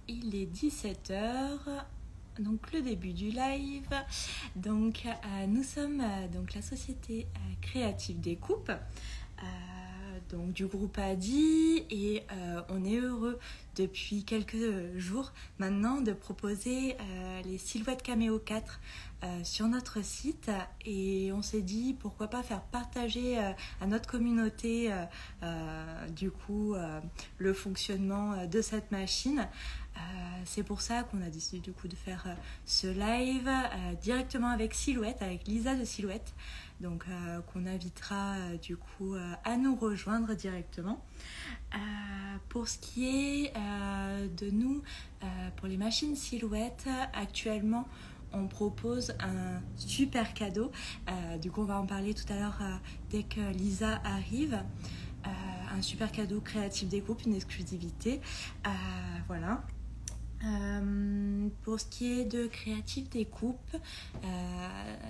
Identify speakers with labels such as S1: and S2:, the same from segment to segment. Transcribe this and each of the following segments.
S1: Il est 17 h, donc le début du live. Donc nous sommes donc la société créative Découpe, donc du groupe Adi, et on est heureux depuis quelques jours maintenant de proposer les silhouettes Caméo 4 sur notre site, et on s'est dit pourquoi pas faire partager à notre communauté du coup le fonctionnement de cette machine. C'est pour ça qu'on a décidé du coup de faire ce live directement avec Silhouette, avec Lisa de Silhouette, donc qu'on invitera du coup à nous rejoindre directement. Pour ce qui est de nous, pour les machines Silhouette, actuellement on propose un super cadeau. Du coup on va en parler tout à l'heure dès que Lisa arrive. Un super cadeau Créative Découpe, une exclusivité. Voilà. Pour ce qui est de Créative Découpe,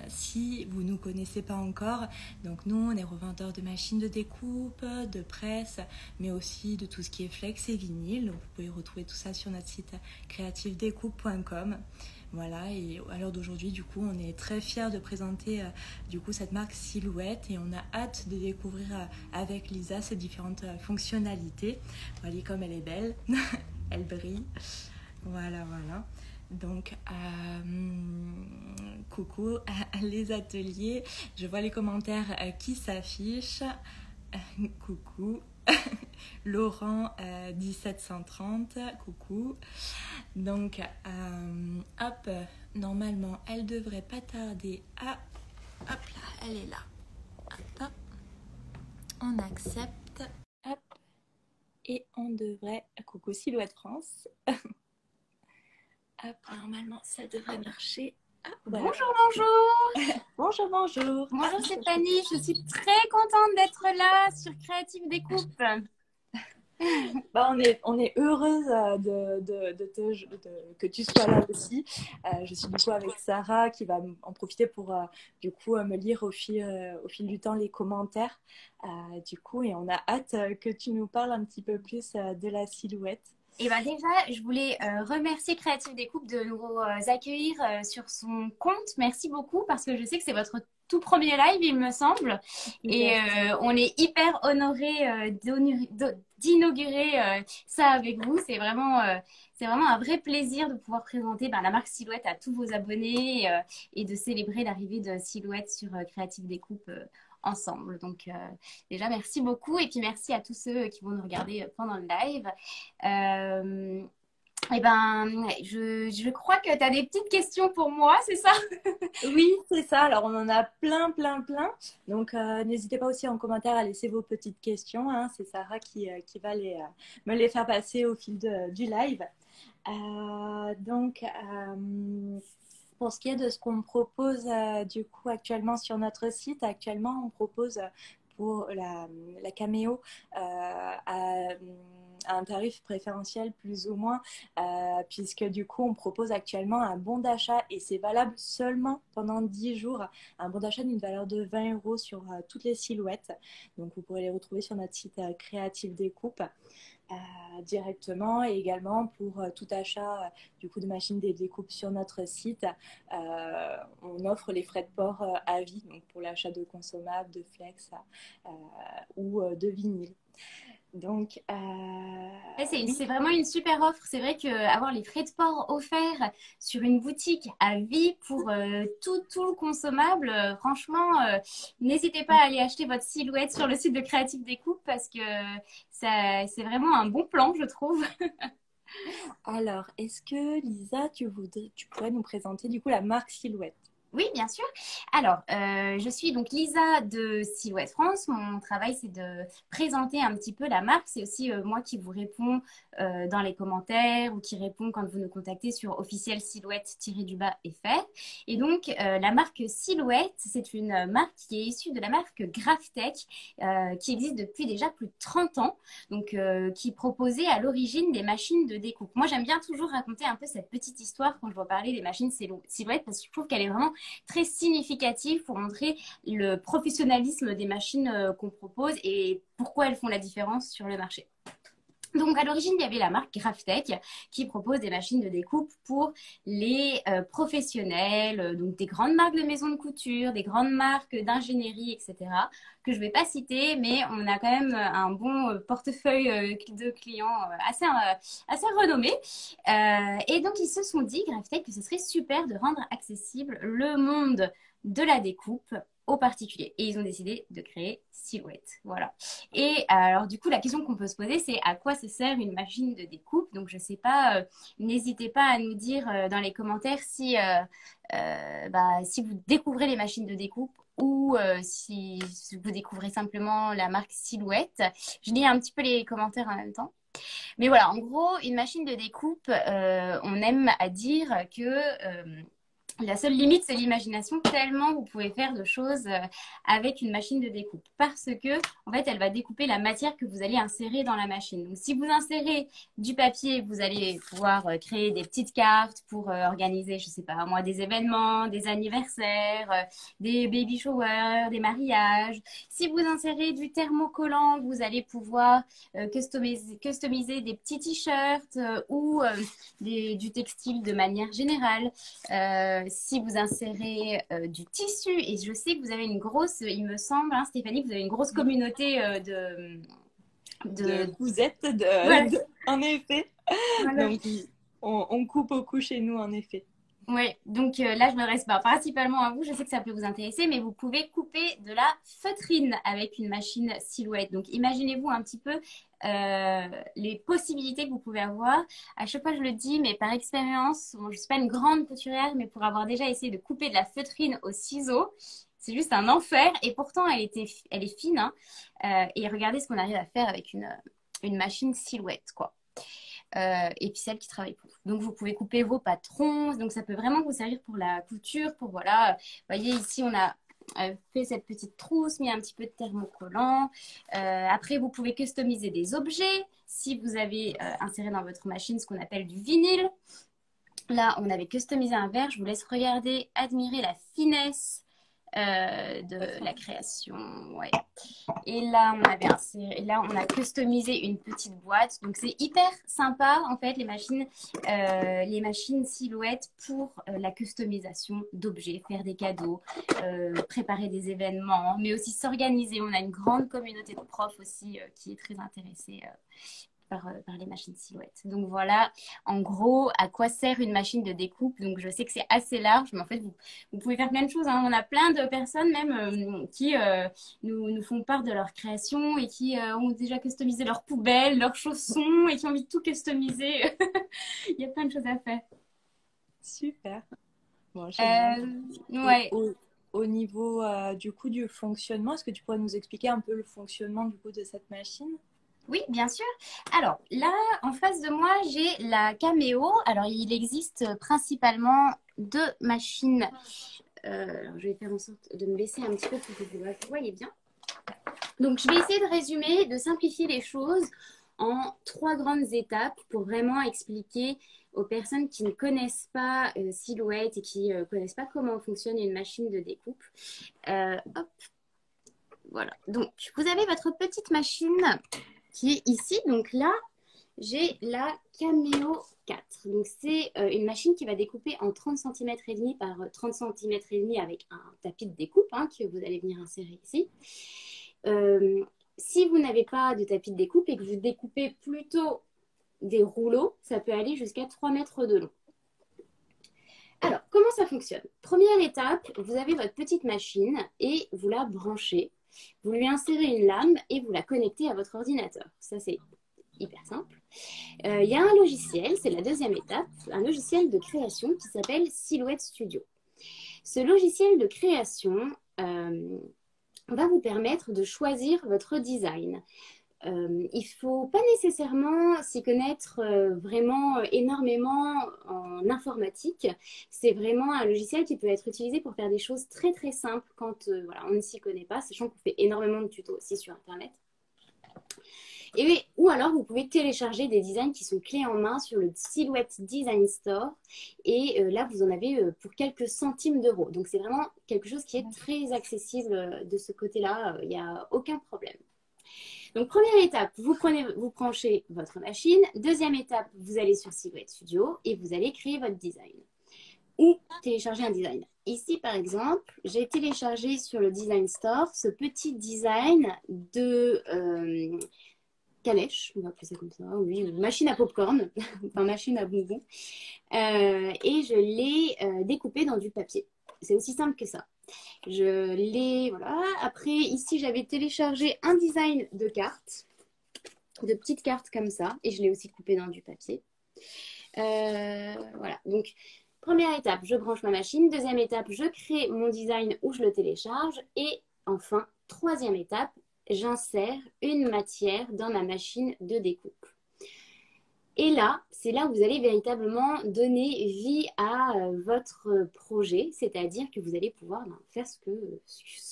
S1: si vous ne nous connaissez pas encore, donc nous on est revendeurs de machines de découpe, de presse, mais aussi de tout ce qui est flex et vinyle. Donc vous pouvez retrouver tout ça sur notre site creativedécoupe.com. Voilà, et à l'heure d'aujourd'hui, du coup, on est très fiers de présenter du coup cette marque Silhouette, et on a hâte de découvrir avec Lisa ses différentes fonctionnalités. Voyez comme elle est belle, elle brille. Voilà. Donc, coucou les ateliers. Je vois les commentaires qui s'affichent. Coucou. Laurent 1730, coucou. Donc, hop, normalement, elle devrait pas tarder à... Hop là, elle est là. Hop, on accepte. Hop. Et on devrait... Coucou Silhouette France. Hop, normalement, ça devrait marcher. Ah, voilà.
S2: Bonjour.
S1: Bonjour.
S2: Bonjour Stéphanie, je suis très contente d'être là sur Créative Découpe.
S1: On est heureuse que tu sois là aussi. Je suis du coup avec Sarah qui va en profiter pour du coup me lire au fil du temps les commentaires. Du coup, et on a hâte que tu nous parles un petit peu plus de la silhouette.
S2: Et bien déjà, je voulais remercier Créative Découpe de nous accueillir sur son compte. Merci beaucoup parce que je sais que c'est votre tout premier live, il me semble. Et on est hyper honorés d'inaugurer ça avec vous. C'est vraiment un vrai plaisir de pouvoir présenter la marque Silhouette à tous vos abonnés et de célébrer l'arrivée de Silhouette sur Créative Découpe ensemble. Donc déjà, merci beaucoup. Et puis merci à tous ceux qui vont nous regarder pendant le live. Eh ben, je crois que tu as des petites questions pour moi, c'est ça?
S1: Oui, c'est ça. Alors, on en a plein. Donc, n'hésitez pas aussi en commentaire à laisser vos petites questions, hein. C'est Sarah qui va me les faire passer au fil du live. Donc, pour ce qui est de ce qu'on propose du coup actuellement sur notre site, actuellement on propose pour la Caméo à un tarif préférentiel plus ou moins, puisque du coup on propose actuellement un bon d'achat, et c'est valable seulement pendant 10 jours, un bon d'achat d'une valeur de 20 € sur toutes les silhouettes. Donc vous pourrez les retrouver sur notre site Créative Découpe. Directement, et également pour tout achat du coup de machines de découpe sur notre site, on offre les frais de port à vie, donc pour l'achat de consommables, de flex ou de vinyle. Donc, oui.
S2: C'est vraiment une super offre. C'est vrai qu'avoir les frais de port offerts sur une boutique à vie pour tout le consommable, franchement, n'hésitez pas à aller acheter votre silhouette sur le site de Créative Découpe parce que c'est vraiment un bon plan, je trouve.
S1: Alors, est-ce que Lisa, tu pourrais nous présenter du coup la marque Silhouette?
S2: Oui, bien sûr. Alors, je suis donc Lisa de Silhouette France. Mon travail, c'est de présenter un petit peu la marque. C'est aussi moi qui vous réponds dans les commentaires ou qui répond quand vous nous contactez sur officiel silhouette-fr. Et donc, la marque Silhouette, c'est une marque qui est issue de la marque Graphtec, qui existe depuis déjà plus de 30 ans, donc qui proposait à l'origine des machines de découpe. Moi, j'aime bien toujours raconter un peu cette petite histoire quand je vais parler des machines Silhouette parce que je trouve qu'elle est vraiment très significative pour montrer le professionnalisme des machines qu'on propose et pourquoi elles font la différence sur le marché. Donc, à l'origine, il y avait la marque Graphtec qui propose des machines de découpe pour les professionnels, donc des grandes marques de maisons de couture, des grandes marques d'ingénierie, etc., que je ne vais pas citer, mais on a quand même un bon portefeuille de clients assez renommés. Et donc, ils se sont dit, Graphtec, que ce serait super de rendre accessible le monde de la découpe aux particuliers. Et ils ont décidé de créer Silhouette. Voilà. Et alors, du coup, la question qu'on peut se poser, c'est à quoi ça sert une machine de découpe? Donc, je sais pas, n'hésitez pas à nous dire dans les commentaires si vous découvrez les machines de découpe ou si vous découvrez simplement la marque Silhouette. Je lis un petit peu les commentaires en même temps. Mais voilà, en gros, une machine de découpe, on aime à dire que la seule limite, c'est l'imagination, tellement vous pouvez faire de choses avec une machine de découpe. Parce que, en fait, elle va découper la matière que vous allez insérer dans la machine. Donc, si vous insérez du papier, vous allez pouvoir créer des petites cartes pour organiser, je sais pas, moi, des événements, des anniversaires, des baby showers, des mariages. Si vous insérez du thermocollant, vous allez pouvoir customiser des petits t-shirts du textile de manière générale. Si vous insérez du tissu, et je sais que vous avez une grosse, il me semble, hein, Stéphanie, que vous avez une grosse communauté
S1: De cousettes,
S2: Voilà.
S1: en effet.
S2: Voilà.
S1: Donc, on coupe au cou chez nous, en effet.
S2: Ouais, donc là, je m'adresse principalement à vous. Je sais que ça peut vous intéresser, mais vous pouvez couper de la feutrine avec une machine Silhouette. Donc, imaginez-vous un petit peu les possibilités que vous pouvez avoir. À chaque fois, je le dis, mais par expérience, bon, je ne suis pas une grande couturière, mais pour avoir déjà essayé de couper de la feutrine au ciseau, c'est juste un enfer. Et pourtant, elle est fine, hein. Et regardez ce qu'on arrive à faire avec une machine Silhouette, quoi. Et puis celle qui travaille pour vous. Donc vous pouvez couper vos patrons, donc ça peut vraiment vous servir pour la couture, pour voilà. Vous voyez ici on a fait cette petite trousse, mis un petit peu de thermocollant. Après vous pouvez customiser des objets si vous avez inséré dans votre machine ce qu'on appelle du vinyle. Là on avait customisé un verre, je vous laisse regarder, admirer la finesse de la création. Ouais. Et là, on a customisé une petite boîte. Donc, c'est hyper sympa, en fait, les machines Silhouette pour la customisation d'objets, faire des cadeaux, préparer des événements, mais aussi s'organiser. On a une grande communauté de profs aussi qui est très intéressée par les machines Silhouette. Donc voilà, en gros, à quoi sert une machine de découpe. Donc je sais que c'est assez large, mais en fait, vous pouvez faire plein de choses, hein. On a plein de personnes même qui nous font part de leur création et qui ont déjà customisé leurs poubelles, leurs chaussons et qui ont envie de tout customiser. Il y a plein de choses à faire.
S1: Super. Bon, génial.
S2: Ouais.
S1: Au niveau du coup du fonctionnement, est-ce que tu pourrais nous expliquer un peu le fonctionnement du coup de cette machine?
S2: Oui, bien sûr. Alors là, en face de moi, j'ai la Cameo. Alors, il existe principalement deux machines. Alors, je vais faire en sorte de me laisser un petit peu pour que vous voyez bien. Donc, je vais essayer de résumer, de simplifier les choses en trois grandes étapes pour vraiment expliquer aux personnes qui ne connaissent pas Silhouette et qui ne connaissent pas comment fonctionne une machine de découpe. Hop. Voilà. Donc, vous avez votre petite machine qui est ici. Donc là, j'ai la Cameo 4. Donc c'est une machine qui va découper en 30 cm et demi par 30 cm et demi avec un tapis de découpe que vous allez venir insérer ici. Si vous n'avez pas de tapis de découpe et que vous découpez plutôt des rouleaux, ça peut aller jusqu'à 3 mètres de long. Alors, comment ça fonctionne? Première étape, vous avez votre petite machine et vous la branchez. Vous lui insérez une lame et vous la connectez à votre ordinateur. Ça, c'est hyper simple. Il y a un logiciel, c'est la deuxième étape, un logiciel de création qui s'appelle Silhouette Studio. Ce logiciel de création va vous permettre de choisir votre design. Il ne faut pas nécessairement s'y connaître vraiment énormément en informatique. C'est vraiment un logiciel qui peut être utilisé pour faire des choses très très simples quand voilà, on ne s'y connaît pas, sachant qu'on fait énormément de tutos aussi sur Internet. Ou alors, vous pouvez télécharger des designs qui sont clés en main sur le Silhouette Design Store. Et là, vous en avez pour quelques centimes d'euros. Donc, c'est vraiment quelque chose qui est très accessible de ce côté-là. Il n'y a aucun problème. Donc, première étape, vous branchez votre machine. Deuxième étape, vous allez sur Silhouette Studio et vous allez créer votre design ou télécharger un design. Ici, par exemple, j'ai téléchargé sur le Design Store ce petit design de calèche, on va appeler ça comme ça, oui, ou machine à popcorn, enfin machine à bonbons. Et je l'ai découpé dans du papier. C'est aussi simple que ça. Je l'ai, voilà. Après, ici, j'avais téléchargé un design de cartes, de petites cartes comme ça, et je l'ai aussi coupé dans du papier. Voilà. Donc, première étape, je branche ma machine. Deuxième étape, je crée mon design ou je le télécharge. Et enfin, troisième étape, j'insère une matière dans ma machine de découpe. Et là, c'est là où vous allez véritablement donner vie à votre projet, c'est-à-dire que vous allez pouvoir faire ce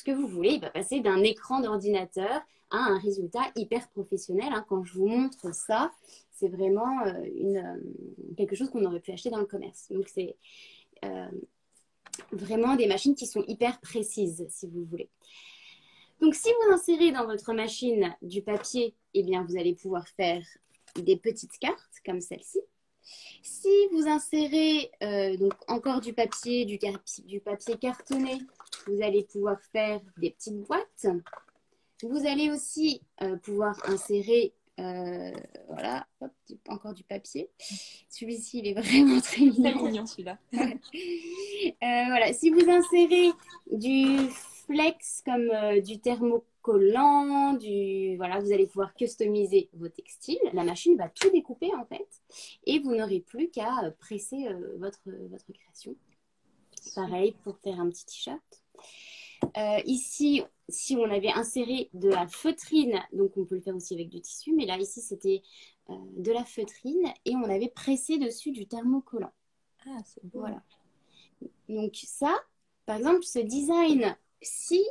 S2: que vous voulez. Il va passer d'un écran d'ordinateur à un résultat hyper professionnel. Hein. Quand je vous montre ça, c'est vraiment quelque chose qu'on aurait pu acheter dans le commerce. Donc, c'est vraiment des machines qui sont hyper précises, si vous voulez. Donc, si vous insérez dans votre machine du papier, eh bien, vous allez pouvoir faire des petites cartes comme celle-ci. Si vous insérez donc encore du papier, du papier cartonné, vous allez pouvoir faire des petites boîtes. Vous allez aussi pouvoir insérer, voilà, hop, encore du papier. Celui-ci, il est vraiment très mignon.
S1: Très mignon celui-là.
S2: Voilà, si vous insérez du flex comme du thermocollant, voilà, vous allez pouvoir customiser vos textiles. La machine va tout découper en fait et vous n'aurez plus qu'à presser votre création. Pareil pour faire un petit t-shirt. Ici, si on avait inséré de la feutrine, donc on peut le faire aussi avec du tissu, mais là ici c'était de la feutrine et on avait pressé dessus du thermocollant.
S1: Ah, c'est beau.
S2: Voilà. Donc ça, par exemple, ce design-ci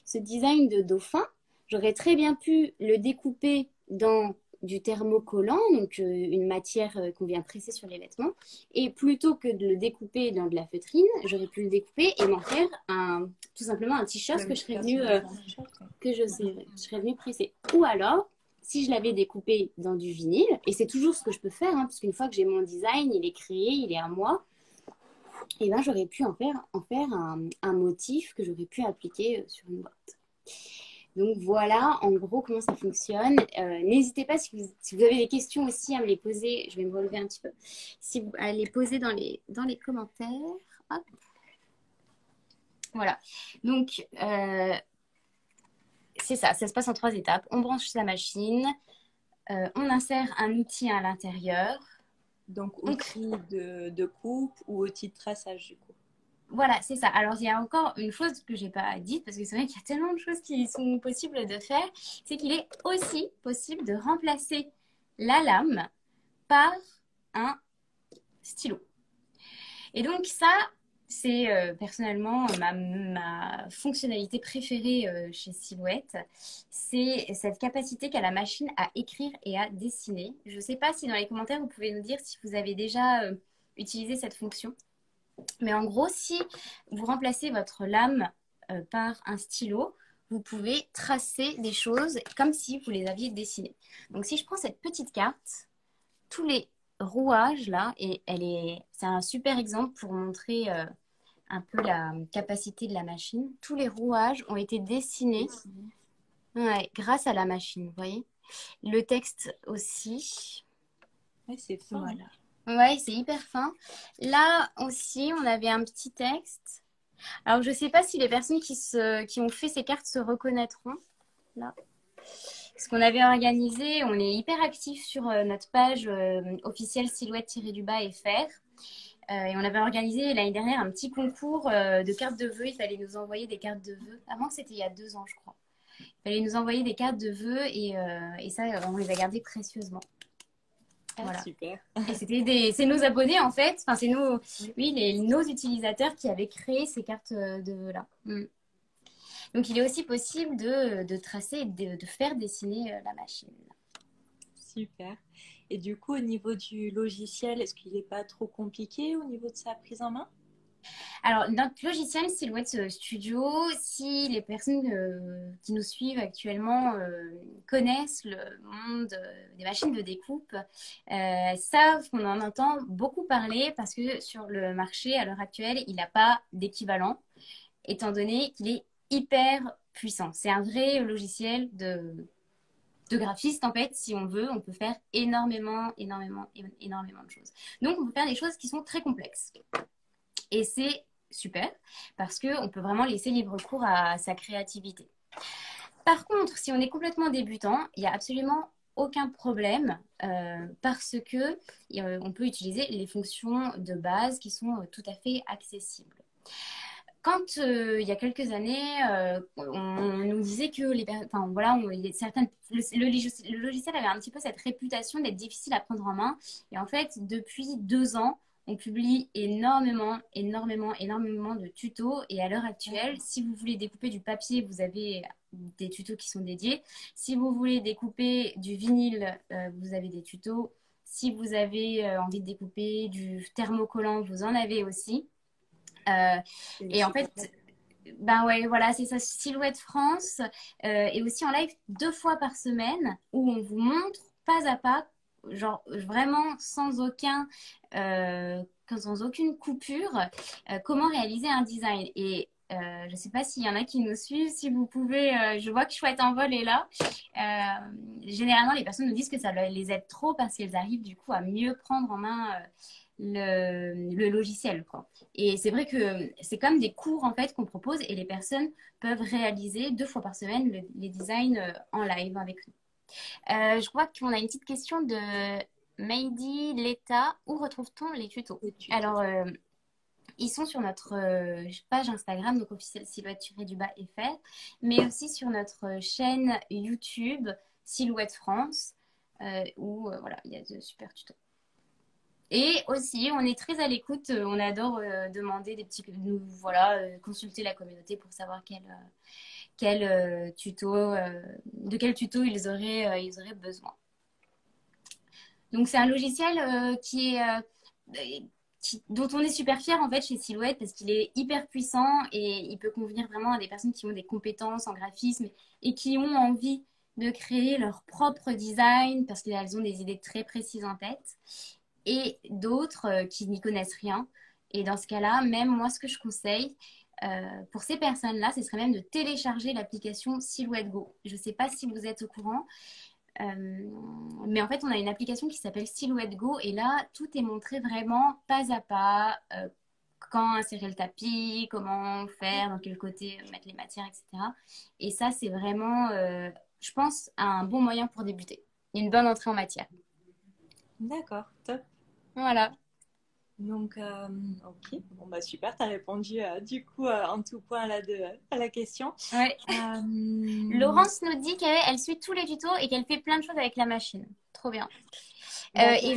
S2: ce design de dauphin, j'aurais très bien pu le découper dans du thermocollant, donc une matière qu'on vient presser sur les vêtements, et plutôt que de le découper dans de la feutrine, j'aurais pu le découper et m'en faire tout simplement un t-shirt que je serais venue presser. Ou alors, si je l'avais découpé dans du vinyle, et c'est toujours ce que je peux faire, hein, parce qu'une fois que j'ai mon design, il est créé, il est à moi, et ben j'aurais pu en faire un motif que j'aurais pu appliquer sur une boîte. Donc voilà, en gros, comment ça fonctionne. N'hésitez pas, si vous avez des questions aussi, à me les poser. Je vais me relever un petit peu. À les poser dans les commentaires. Hop. Voilà. Donc, c'est ça se passe en 3 étapes. On branche sa machine, on insère un outil à l'intérieur.
S1: Donc, outil de coupe ou outil de traçage, du coup.
S2: Voilà, c'est ça. Alors, il y a encore une chose que je n'ai pas dite, parce que c'est vrai qu'il y a tellement de choses qui sont possibles de faire, c'est qu'il est aussi possible de remplacer la lame par un stylo. Et donc ça, c'est personnellement ma fonctionnalité préférée chez Silhouette. C'est cette capacité qu'a la machine à écrire et à dessiner. Je ne sais pas si dans les commentaires, vous pouvez nous dire si vous avez déjà utilisé cette fonction. Mais en gros, si vous remplacez votre lame par un stylo, vous pouvez tracer des choses comme si vous les aviez dessinées. Donc si je prends cette petite carte, tous les rouages là, et c'est un super exemple pour montrer un peu la capacité de la machine. Tous les rouages ont été dessinés grâce à la machine, vous voyez. Le texte aussi.
S1: Ouais, c'est fin.
S2: Voilà. Ouais, c'est hyper fin. Là aussi, on avait un petit texte. Alors, je ne sais pas si les personnes qui ont fait ces cartes se reconnaîtront. Là. Ce qu'on avait organisé, on est hyper actifs sur notre page officielle silhouette-FR. Et on avait organisé l'année dernière un petit concours de cartes de vœux. Il fallait nous envoyer des cartes de vœux. Avant, c'était il y a 2 ans, je crois. Il fallait nous envoyer des cartes de vœux et ça, on les a gardées précieusement. Voilà.
S1: Super.
S2: Et c'est nos abonnés en fait, enfin c'est nos utilisateurs qui avaient créé ces cartes de vœux là. Donc il est aussi possible de tracer et de faire dessiner la machine.
S1: Super. Et du coup, au niveau du logiciel, est-ce qu'il n'est pas trop compliqué au niveau de sa prise en main?
S2: Alors, notre logiciel Silhouette Studio, si les personnes qui nous suivent actuellement connaissent le monde des machines de découpe, savent qu'on en entend beaucoup parler parce que sur le marché, à l'heure actuelle, il n'a pas d'équivalent, étant donné qu'il est hyper puissant. C'est un vrai logiciel de graphiste, en fait, si on veut, on peut faire énormément de choses. Donc, on peut faire des choses qui sont très complexes. Et c'est super parce qu'on peut vraiment laisser libre cours à sa créativité. Par contre, si on est complètement débutant, il n'y a absolument aucun problème parce que on peut utiliser les fonctions de base qui sont tout à fait accessibles. Quand il y a quelques années, on nous disait que enfin, voilà, le logiciel avait un petit peu cette réputation d'être difficile à prendre en main. Et en fait, depuis 2 ans, on publie énormément de tutos. Et à l'heure actuelle, si vous voulez découper du papier, vous avez des tutos qui sont dédiés. Si vous voulez découper du vinyle, vous avez des tutos. Si vous avez envie de découper du thermocollant, vous en avez aussi. Euh, et en fait, ben ouais, voilà, c'est ça, Silhouette France et aussi en live 2 fois par semaine où on vous montre pas à pas, genre vraiment sans aucune coupure, comment réaliser un design. Et je ne sais pas s'il y en a qui nous suivent, si vous pouvez, je vois que Chouette en vol est là. Généralement, les personnes nous disent que ça les aide trop parce qu'elles arrivent du coup à mieux prendre en main le logiciel, quoi. Et c'est vrai que c'est comme des cours en fait qu'on propose et les personnes peuvent réaliser 2 fois par semaine les designs en live avec nous. Je crois qu'on a une petite question de Meidi Leta. Où retrouve-t-on les tutos? Alors, ils sont sur notre page Instagram, donc officiel silhouette-fr, mais aussi sur notre chaîne YouTube Silhouette France, où voilà, il y a de super tutos. Et aussi, on est très à l'écoute. On adore demander des petits, voilà, consulter la communauté pour savoir de quel tuto ils auraient besoin. Donc, c'est un logiciel dont on est super fier en fait chez Silhouette parce qu'il est hyper puissant et il peut convenir vraiment à des personnes qui ont des compétences en graphisme et qui ont envie de créer leur propre design parce qu'elles ont des idées très précises en tête et d'autres qui n'y connaissent rien. Et dans ce cas-là, même moi, ce que je conseille pour ces personnes-là, ce serait même de télécharger l'application Silhouette Go. Je ne sais pas si vous êtes au courant, mais en fait, on a une application qui s'appelle Silhouette Go et là, tout est montré vraiment pas à pas. Quand insérer le tapis, comment faire, dans quel côté mettre les matières, etc. Et ça, c'est vraiment, je pense, un bon moyen pour débuter. Une bonne entrée en matière.
S1: D'accord, top.
S2: Voilà.
S1: Donc, ok, bon bah super, tu as répondu du coup en tout point à la question.
S2: Ouais. Laurence nous dit qu'elle suit tous les tutos et qu'elle fait plein de choses avec la machine. Trop bien.
S1: Et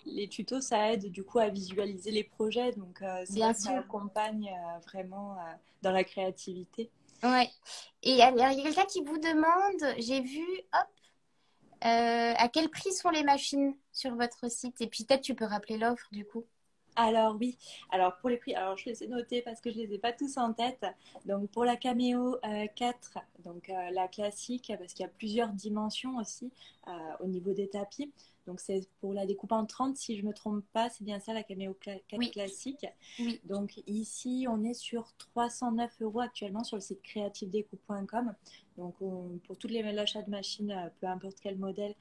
S1: les tutos, ça aide du coup à visualiser les projets, donc c'est vrai que ça accompagne vraiment dans la créativité.
S2: Ouais. Et il y a quelqu'un qui vous demande, j'ai vu, hop, à quel prix sont les machines sur votre site? Et puis peut-être tu peux rappeler l'offre du coup.
S1: Alors oui, alors pour les prix, alors je les ai notés parce que je les ai pas tous en tête. Donc pour la Cameo 4, donc la classique, parce qu'il y a plusieurs dimensions aussi au niveau des tapis. Donc c'est pour la découpe en 30, si je ne me trompe pas, c'est bien ça la Cameo 4
S2: Oui.
S1: classique.
S2: Oui.
S1: Donc ici, on est sur 309 € actuellement sur le site creativedécoupe.com. Donc pour toutes les achats de machines, peu importe quel modèle,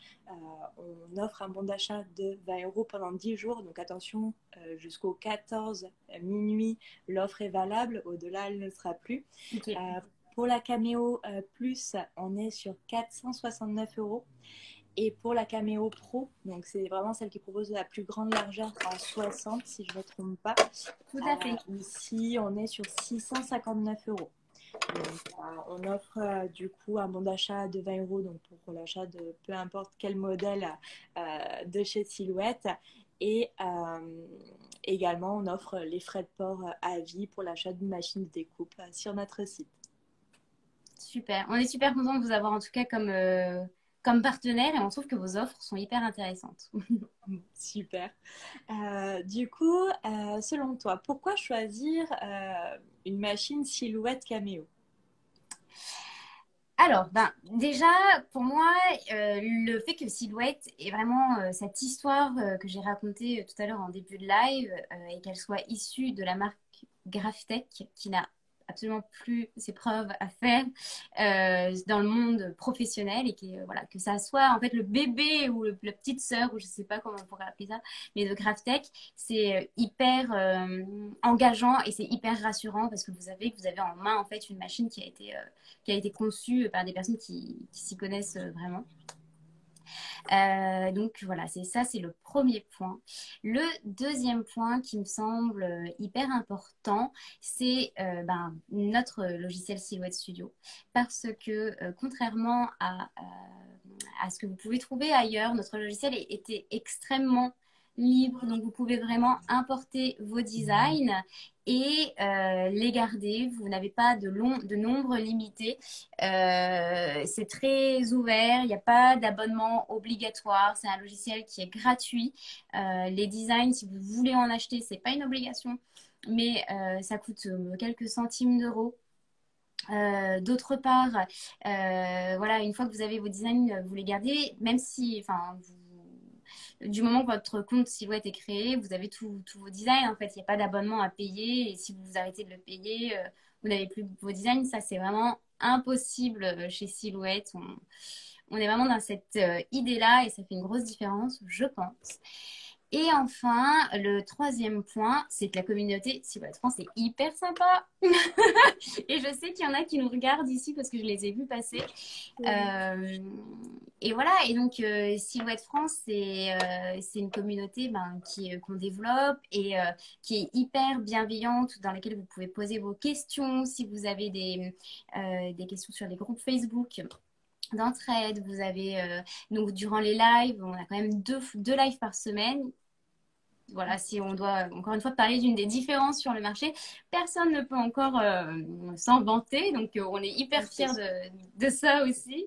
S1: on offre un bon d'achat de 20 € pendant 10 jours. Donc attention, jusqu'au 14 minuit, l'offre est valable. Au-delà, elle ne sera plus.
S2: Okay.
S1: Pour la Cameo Plus, on est sur 469 €. Et pour la Cameo Pro, donc c'est vraiment celle qui propose la plus grande largeur en 60, si je ne me trompe pas.
S2: Tout à fait.
S1: Ici, on est sur 659 €. Donc, on offre du coup un bon d'achat de 20 € donc pour l'achat de peu importe quel modèle de chez Silhouette. Et également, on offre les frais de port à vie pour l'achat d'une machine de découpe sur notre site.
S2: Super. On est super content de vous avoir en tout cas comme partenaire et on trouve que vos offres sont hyper intéressantes.
S1: Super. Du coup, selon toi, pourquoi choisir une machine silhouette caméo?
S2: Alors, ben, déjà, pour moi, le fait que Silhouette ait vraiment cette histoire que j'ai racontée tout à l'heure en début de live et qu'elle soit issue de la marque Graphtech, qui n'a absolument plus ses preuves à faire dans le monde professionnel et voilà, que ça soit en fait le bébé ou la petite sœur, ou je sais pas comment on pourrait appeler ça, mais de Graphtech, c'est hyper engageant et c'est hyper rassurant parce que vous savez que vous avez en main en fait une machine qui a été conçue par des personnes qui s'y connaissent vraiment. Donc voilà, c'est le premier point. Le deuxième point qui me semble hyper important, c'est ben, notre logiciel Silhouette Studio. Parce que contrairement à ce que vous pouvez trouver ailleurs, notre logiciel était extrêmement libre. Donc vous pouvez vraiment importer vos designs et les garder. Vous n'avez pas de nombre limité. C'est très ouvert, il n'y a pas d'abonnement obligatoire. C'est un logiciel qui est gratuit. Les designs, si vous voulez en acheter, c'est pas une obligation, mais ça coûte quelques centimes d'euros. D'autre part, voilà, une fois que vous avez vos designs, vous les gardez, même si, enfin, du moment que votre compte Silhouette est créé, vous avez tous vos designs. En fait, il n'y a pas d'abonnement à payer. Et si vous arrêtez de le payer, vous n'avez plus vos designs. Ça, c'est vraiment impossible chez Silhouette. On est vraiment dans cette idée-là et ça fait une grosse différence, je pense. Et enfin, le troisième point, c'est que la communauté Silhouette France est hyper sympa. Et je sais qu'il y en a qui nous regardent ici parce que je les ai vus passer. Et voilà, et donc Silhouette France, c'est une communauté ben, qu'on développe et qui est hyper bienveillante, dans laquelle vous pouvez poser vos questions. Si vous avez des questions sur les groupes Facebook d'entraide, vous avez donc durant les lives, on a quand même deux lives par semaine. Voilà, si on doit encore une fois parler d'une des différences sur le marché, personne ne peut encore s'en vanter, donc on est hyper fiers de ça aussi.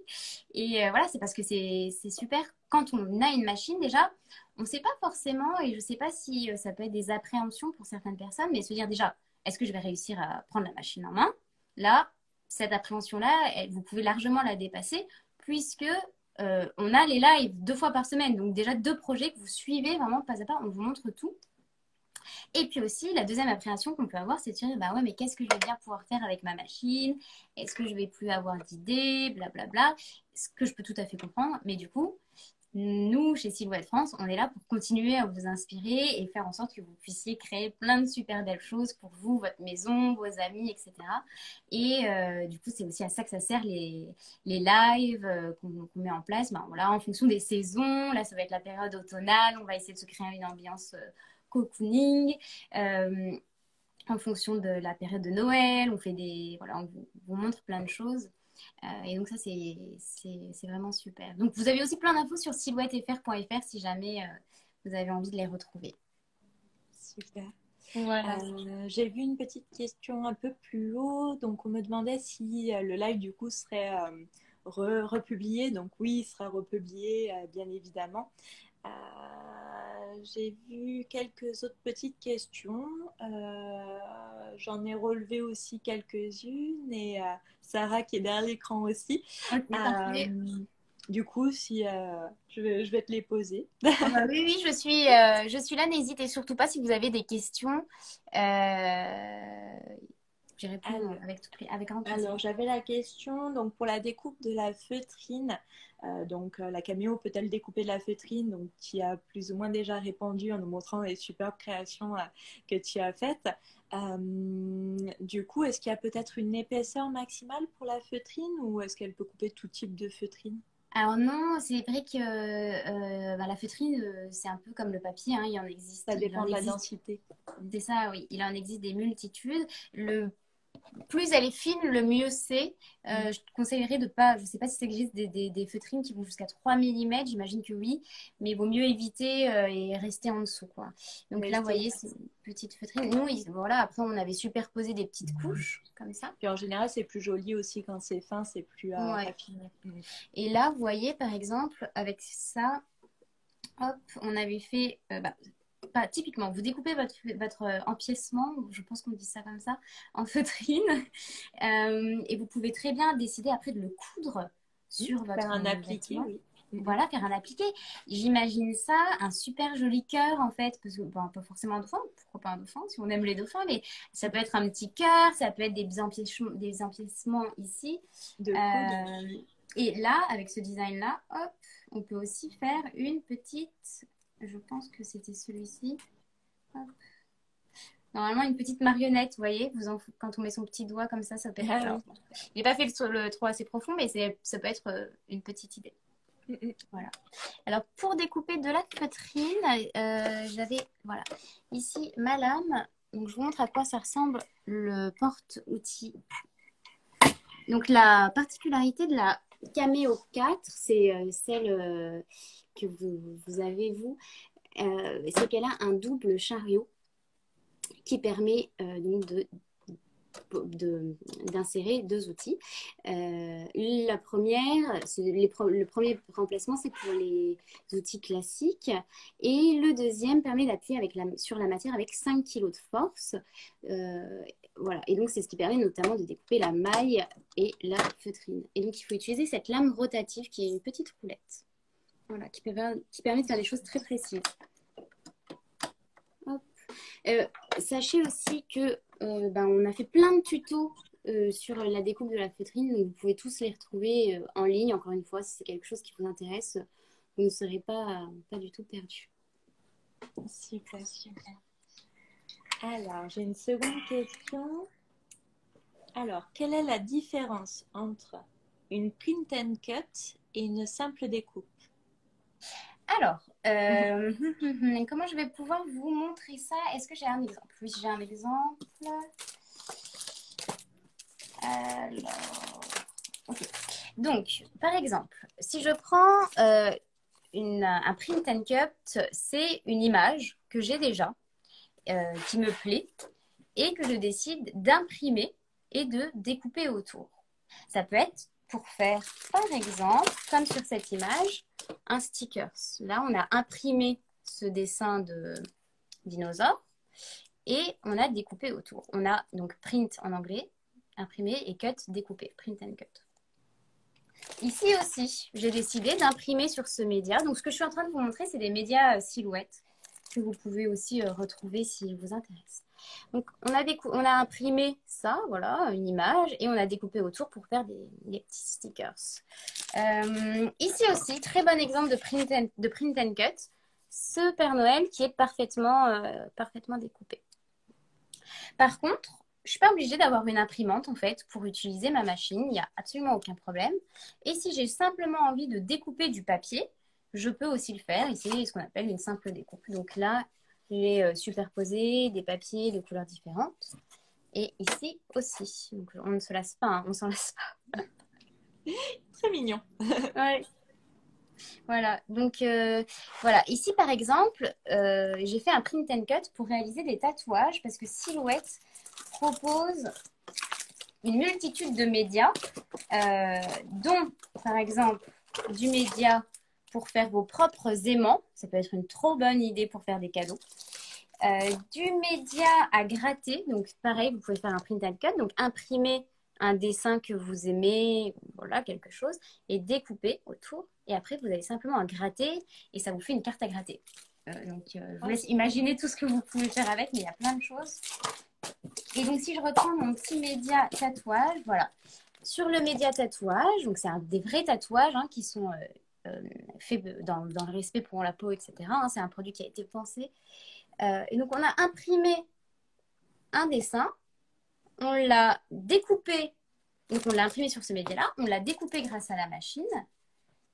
S2: Et voilà, c'est parce que c'est super. Quand on a une machine, déjà, on ne sait pas forcément, et je ne sais pas si ça peut être des appréhensions pour certaines personnes, mais se dire déjà, est-ce que je vais réussir à prendre la machine en main? Là, cette appréhension-là, vous pouvez largement la dépasser, puisque on a les lives 2 fois par semaine. Donc déjà 2 projets que vous suivez vraiment pas à pas. On vous montre tout. Et puis aussi, la deuxième appréhension qu'on peut avoir, c'est de se dire, bah ouais, mais qu'est-ce que je vais bien pouvoir faire avec ma machine? Est-ce que je vais plus avoir d'idées? Blablabla. Ce que je peux tout à fait comprendre. Mais du coup, nous, chez Silhouette France, on est là pour continuer à vous inspirer et faire en sorte que vous puissiez créer plein de super belles choses pour vous, votre maison, vos amis, etc. Et du coup, c'est aussi à ça que ça sert les lives qu'on met en place. Ben, voilà, en fonction des saisons, là, ça va être la période automnale, on va essayer de se créer une ambiance cocooning. En fonction de la période de Noël, on fait voilà, on vous montre plein de choses. Et donc ça, c'est vraiment super. Donc vous avez aussi plein d'infos sur silhouettefr.fr si jamais vous avez envie de les retrouver.
S1: Super.
S2: Voilà.
S1: J'ai vu une petite question un peu plus haut. Donc on me demandait si le live du coup serait republié. Donc oui, il sera republié, bien évidemment. J'ai vu quelques autres petites questions. J'en ai relevé aussi quelques-unes et Sarah qui est derrière l'écran aussi.
S2: Okay,
S1: du coup, si je vais te les poser.
S2: Ah bah oui, oui, je suis là. N'hésitez surtout pas si vous avez des questions. J'y réponds avec grand plaisir.
S1: Alors, j'avais la question donc pour la découpe de la feutrine. La caméo peut-elle découper de la feutrine? Donc, tu as plus ou moins déjà répondu en nous montrant les superbes créations que tu as faites. Du coup, est-ce qu'il y a peut-être une épaisseur maximale pour la feutrine ou est-ce qu'elle peut couper tout type de feutrine?
S2: Alors non, c'est vrai que la feutrine, c'est un peu comme le papier, hein,
S1: Ça dépend de la densité.
S2: C'est ça, oui. Il en existe des multitudes. Le plus elle est fine, le mieux c'est. Je te conseillerais de pas, je sais pas si ça existe des feutrines qui vont jusqu'à 3 millimètres, j'imagine que oui, mais il vaut mieux éviter et rester en dessous, quoi. Donc là, vous
S1: Rester.
S2: voyez, c'est une petite feutrine. Nous, voilà, après, on avait superposé des petites couches, comme ça.
S1: Puis en général, c'est plus joli aussi quand c'est fin, c'est plus
S2: Ouais.
S1: raffiné.
S2: Et là, vous voyez, par exemple, avec ça, hop, on avait fait, typiquement, vous découpez votre empiècement, je pense qu'on dit ça comme ça, en feutrine, et vous pouvez très bien décider après de le coudre sur
S1: Faire
S2: votre
S1: un appliqué,
S2: vêtement.
S1: oui.
S2: Voilà, faire un appliqué. J'imagine ça, un super joli cœur en fait, parce que bon, pas forcément un dauphin, pourquoi pas un dauphin si on aime les dauphins, mais ça peut être un petit cœur, ça peut être des empiècements ici.
S1: De coudre.
S2: Euh, et là, avec ce design-là, hop, on peut aussi faire une petite, je pense que c'était celui-ci. Hop. Normalement, une petite marionnette, vous voyez, quand on met son petit doigt comme ça peut être.
S1: Ah
S2: Alors,
S1: oui.
S2: bon, j'ai pas fait le trop assez profond, mais ça peut être une petite idée. Voilà. Alors, pour découper de la feutrine, j'avais, voilà, ici ma lame. Donc, je vous montre à quoi ça ressemble le porte-outil. Donc, la particularité de la Cameo 4, c'est celle que vous avez, vous, c'est qu'elle a un double chariot qui permet donc d'insérer deux outils. La première, le premier remplacement, c'est pour les outils classiques. Et le deuxième permet d'appuyer sur la matière avec 5 kg de force. Voilà. Et donc, c'est ce qui permet notamment de découper la maille et la feutrine. Et donc, il faut utiliser cette lame rotative qui est une petite roulette. Voilà, qui permet de faire des choses très précises. Hop. Sachez aussi que on a fait plein de tutos sur la découpe de la feutrine, donc vous pouvez tous les retrouver en ligne. Encore une fois, si c'est quelque chose qui vous intéresse, vous ne serez pas du tout perdu.
S1: Super. Alors, j'ai une seconde question. Alors, quelle est la différence entre une print and cut et une simple découpe?
S2: Alors, comment je vais pouvoir vous montrer ça? Est-ce que j'ai un exemple? Oui, j'ai un exemple. Alors, ok. Donc, par exemple, si je prends un print and cut, c'est une image que j'ai déjà, qui me plaît, et que je décide d'imprimer et de découper autour. Ça peut être pour faire, par exemple, comme sur cette image, un stickers. Là, on a imprimé ce dessin de dinosaure et on a découpé autour. On a donc print en anglais, imprimé, et cut, découpé, print and cut. Ici aussi, j'ai décidé d'imprimer sur ce média. Donc, ce que je suis en train de vous montrer, c'est des médias silhouettes que vous pouvez aussi retrouver s'ils vous intéressent. Donc, on a imprimé ça, voilà, une image, et on a découpé autour pour faire des petits stickers. Ici aussi, très bon exemple de print and cut, ce Père Noël qui est parfaitement découpé. Par contre, je ne suis pas obligée d'avoir une imprimante en fait pour utiliser ma machine, il n'y a absolument aucun problème. Et si j'ai simplement envie de découper du papier, je peux aussi le faire. Ici, c'est ce qu'on appelle une simple découpe. Donc là, j'ai superposé des papiers de couleurs différentes. Et ici aussi. Donc on ne se lasse pas, hein, on s'en lasse pas.
S1: Très mignon.
S2: Ouais. Voilà, donc voilà. Ici par exemple, j'ai fait un print and cut pour réaliser des tatouages parce que Silhouette propose une multitude de médias, dont par exemple du média pour faire vos propres aimants. Ça peut être une trop bonne idée pour faire des cadeaux. Du média à gratter, donc pareil, vous pouvez faire un print and cut, donc imprimer un dessin que vous aimez, voilà, quelque chose, et découper autour. Et après, vous avez simplement à gratter et ça vous fait une carte à gratter. Je vous laisse imaginer tout ce que vous pouvez faire avec, mais il y a plein de choses. Et donc, si je reprends mon petit média tatouage, voilà. Sur le média tatouage, donc c'est des vrais tatouages hein, qui sont faits dans le respect pour la peau, etc. Hein, c'est un produit qui a été pensé. Et donc, on a imprimé un dessin, on l'a découpé, donc on l'a imprimé sur ce média-là, on l'a découpé grâce à la machine,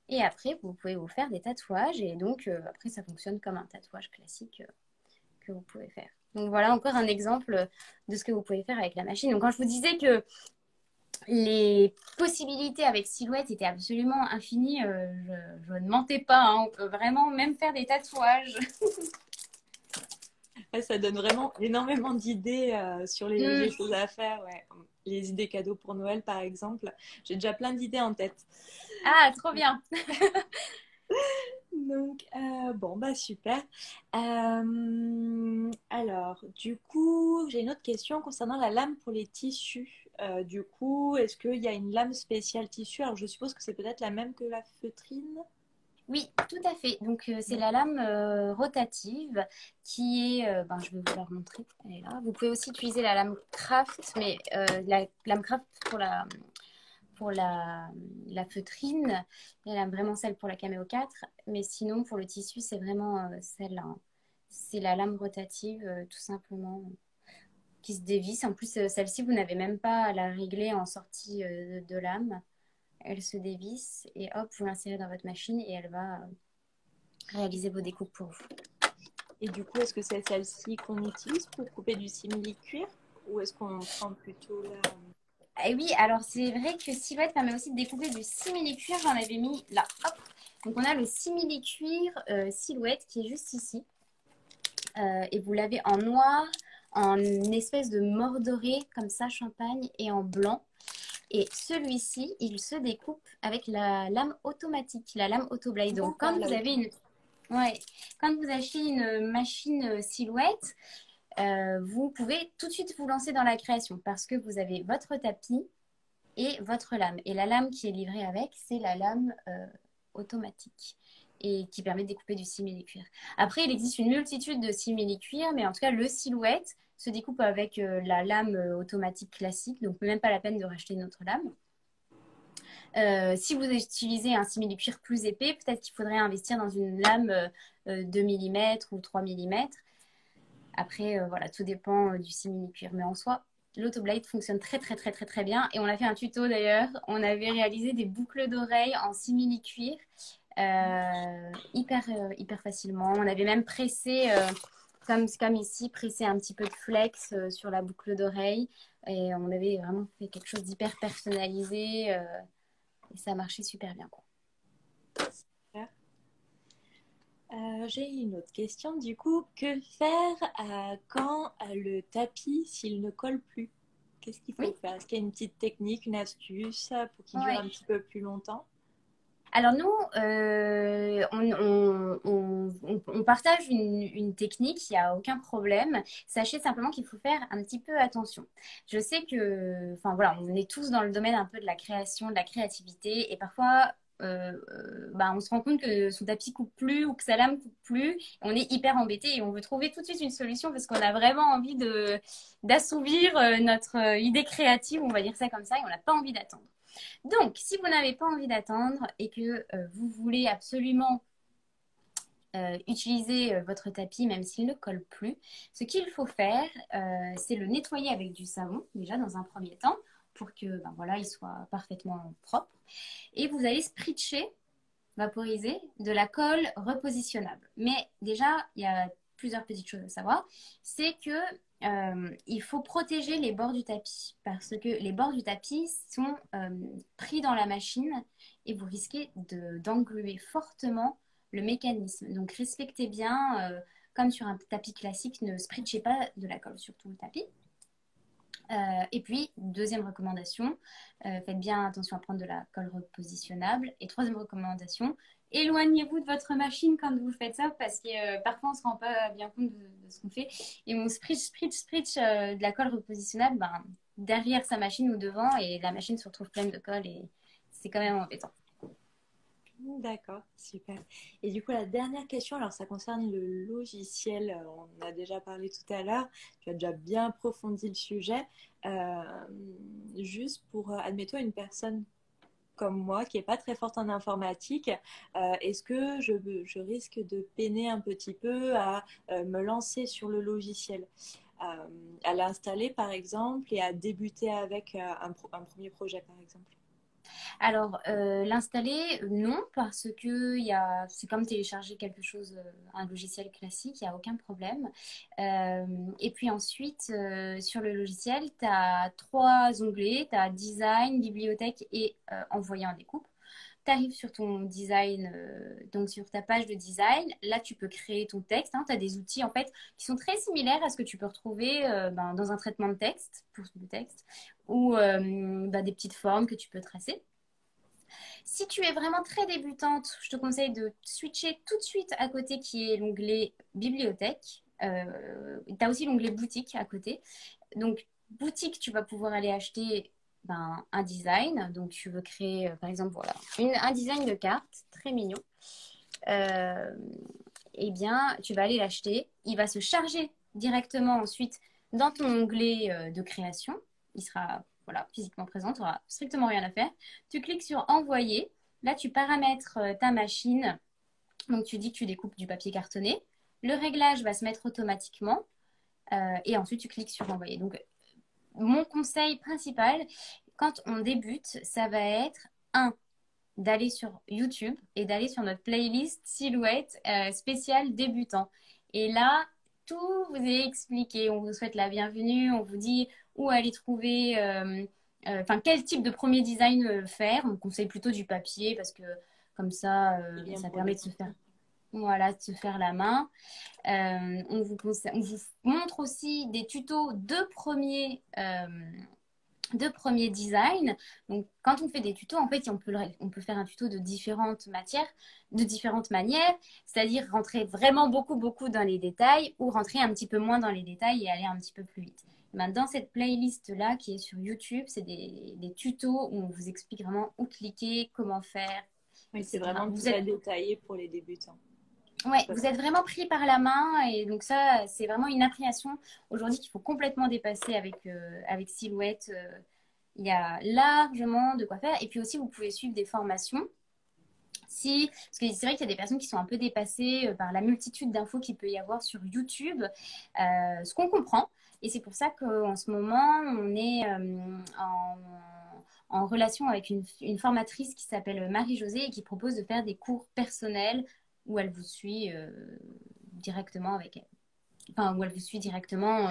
S2: et après, vous pouvez vous faire des tatouages, et donc après, ça fonctionne comme un tatouage classique que vous pouvez faire. Donc voilà encore un exemple de ce que vous pouvez faire avec la machine. Donc quand je vous disais que les possibilités avec Silhouette étaient absolument infinies, je ne mentais pas, hein. On peut vraiment même faire des tatouages.
S1: Ouais, ça donne vraiment énormément d'idées sur les
S2: Mm.
S1: choses à faire. Ouais. Les idées cadeaux pour Noël, par exemple. J'ai déjà plein d'idées en tête.
S2: Ah, trop bien.
S1: Donc, bon, bah super. Alors, du coup, j'ai une autre question concernant la lame pour les tissus. Du coup, est-ce qu'il y a une lame spéciale tissu? Alors, je suppose que c'est peut-être la même que la feutrine.
S2: Oui, tout à fait. Donc, c'est la
S1: D'accord.
S2: lame rotative qui est, ben, je vais vous la remontrer. Elle est là. Vous pouvez aussi utiliser la lame craft, mais la lame craft pour la feutrine, et là, vraiment celle pour la caméo 4. Mais sinon, pour le tissu, c'est vraiment celle-là, hein. C'est la lame rotative, tout simplement, qui se dévisse. En plus, celle-ci, vous n'avez même pas à la régler en sortie de lame. Elle se dévisse et hop, vous l'insérez dans votre machine et elle va réaliser vos découpes pour vous.
S1: Et du coup, est-ce que c'est celle-ci qu'on utilise pour couper du simili-cuir? Ou est-ce qu'on prend plutôt la...
S2: Et oui, alors c'est vrai que Silhouette permet aussi de découper du simili-cuir. J'en avais mis là. Hop. Donc on a le simili-cuir Silhouette qui est juste ici. Et vous l'avez en noir, en espèce de mordoré comme ça, champagne, et en blanc. Et celui-ci, il se découpe avec la lame automatique, la lame Autoblade. Donc
S1: D'accord, là,
S2: ouais, quand vous achetez une machine Silhouette, vous pouvez tout de suite vous lancer dans la création parce que vous avez votre tapis et votre lame. Et la lame qui est livrée avec, c'est la lame automatique et qui permet de découper du simili-cuir. Après, il existe une multitude de simili-cuir, mais en tout cas, le Silhouette se découpe avec la lame automatique classique, donc même pas la peine de racheter une autre lame. Si vous utilisez un simili-cuir plus épais, peut-être qu'il faudrait investir dans une lame 2 mm ou 3 mm. Après, voilà, tout dépend du simili-cuir. Mais en soi, l'Autoblade fonctionne très, très, très, très, très bien. Et on a fait un tuto d'ailleurs. On avait réalisé des boucles d'oreilles en simili-cuir hyper facilement. On avait même pressé, comme ici, pressé un petit peu de flex sur la boucle d'oreille. Et on avait vraiment fait quelque chose d'hyper personnalisé. Et ça marchait super bien, quoi.
S1: j'ai une autre question. Du coup, que faire quand le tapis, s'il ne colle plus? Qu'est-ce qu'il faut
S2: Oui,
S1: faire? Est-ce qu'il y a une petite technique, une astuce pour qu'il dure
S2: ouais.
S1: un petit peu plus longtemps?
S2: Alors nous, on partage une technique, il n'y a aucun problème. Sachez simplement qu'il faut faire un petit peu attention. Je sais que, enfin voilà, on est tous dans le domaine un peu de la création, de la créativité, et parfois, bah, on se rend compte que son tapis coupe plus ou que sa lame coupe plus. On est hyper embêté et on veut trouver tout de suite une solution parce qu'on a vraiment envie d'assouvir notre idée créative, on va dire ça comme ça, et on n'a pas envie d'attendre. Donc, si vous n'avez pas envie d'attendre et que vous voulez absolument utiliser votre tapis, même s'il ne colle plus, ce qu'il faut faire, c'est le nettoyer avec du savon, déjà dans un premier temps, pour que ben, voilà, il soit parfaitement propre. Et vous allez spritcher, vaporiser, de la colle repositionnable. Mais déjà, il y a plusieurs petites choses à savoir. C'est que il faut protéger les bords du tapis parce que les bords du tapis sont pris dans la machine et vous risquez d'engluer fortement le mécanisme. Donc respectez bien, comme sur un tapis classique, ne spritchez pas de la colle sur tout le tapis. Et puis, deuxième recommandation, faites bien attention à prendre de la colle repositionnable. Et troisième recommandation, éloignez-vous de votre machine quand vous faites ça parce que parfois on ne se rend pas bien compte de ce qu'on fait. Et on spritch de la colle repositionnable ben, derrière sa machine ou devant et la machine se retrouve pleine de colle et c'est quand même embêtant.
S1: D'accord, super. Et du coup, la dernière question, alors ça concerne le logiciel. On a déjà parlé tout à l'heure, tu as déjà bien approfondi le sujet. Euh, Juste pour, admettons, une personne comme moi qui n'est pas très forte en informatique, est-ce que je risque de peiner un petit peu à me lancer sur le logiciel, à l'installer par exemple et à débuter avec un premier projet par exemple?
S2: Alors, l'installer, non, parce que c'est comme télécharger quelque chose, un logiciel classique, il n'y a aucun problème. Euh, et puis ensuite, sur le logiciel, tu as trois onglets, tu as Design, Bibliothèque et Envoyer en découpe. Tu arrives sur ton design, donc sur ta page de design. Là, tu peux créer ton texte, hein. Tu as des outils en fait qui sont très similaires à ce que tu peux retrouver dans un traitement de texte, pour le texte, ou des petites formes que tu peux tracer. Si tu es vraiment très débutante, je te conseille de switcher tout de suite à côté qui est l'onglet bibliothèque. Tu as aussi l'onglet boutique à côté. Donc, boutique, tu vas pouvoir aller acheter un design. Donc, tu veux créer, par exemple, voilà, un design de carte très mignon. Euh, eh bien, tu vas aller l'acheter. Il va se charger directement ensuite dans ton onglet de création. Il sera voilà, physiquement présent, tu n'auras strictement rien à faire. Tu cliques sur Envoyer. Là, tu paramètres ta machine. Donc, tu dis que tu découpes du papier cartonné. Le réglage va se mettre automatiquement. Et ensuite, tu cliques sur Envoyer. Donc, mon conseil principal, quand on débute, ça va être un d'aller sur YouTube et d'aller sur notre playlist Silhouette spéciale débutant. Et là, tout vous est expliqué. On vous souhaite la bienvenue, on vous dit où aller trouver, quel type de premier design faire. On conseille plutôt du papier parce que comme ça,
S1: C'est bien
S2: ça
S1: pour
S2: permet de se faire. Voilà, de se faire la main. On vous montre aussi des tutos de premiers designs. Donc, quand on fait des tutos, en fait, on peut faire un tuto de différentes matières, de différentes manières, c'est-à-dire rentrer vraiment beaucoup, beaucoup dans les détails ou rentrer un petit peu moins dans les détails et aller un petit peu plus vite. Dans cette playlist-là qui est sur YouTube, c'est des tutos où on vous explique vraiment où cliquer, comment faire,
S1: Oui, c'est
S2: etc.
S1: vraiment très détaillé pour les débutants.
S2: Ouais, vous êtes vraiment pris par la main et donc ça, c'est vraiment une appréhension aujourd'hui qu'il faut complètement dépasser avec Silhouette. Il y a largement de quoi faire. Et puis aussi, vous pouvez suivre des formations. Si, parce que c'est vrai qu'il y a des personnes qui sont un peu dépassées par la multitude d'infos qu'il peut y avoir sur YouTube, ce qu'on comprend. Et c'est pour ça qu'en ce moment, on est en relation avec une formatrice qui s'appelle Marie-Josée et qui propose de faire des cours personnels où elle vous suit directement avec elle. Enfin, où elle vous suit directement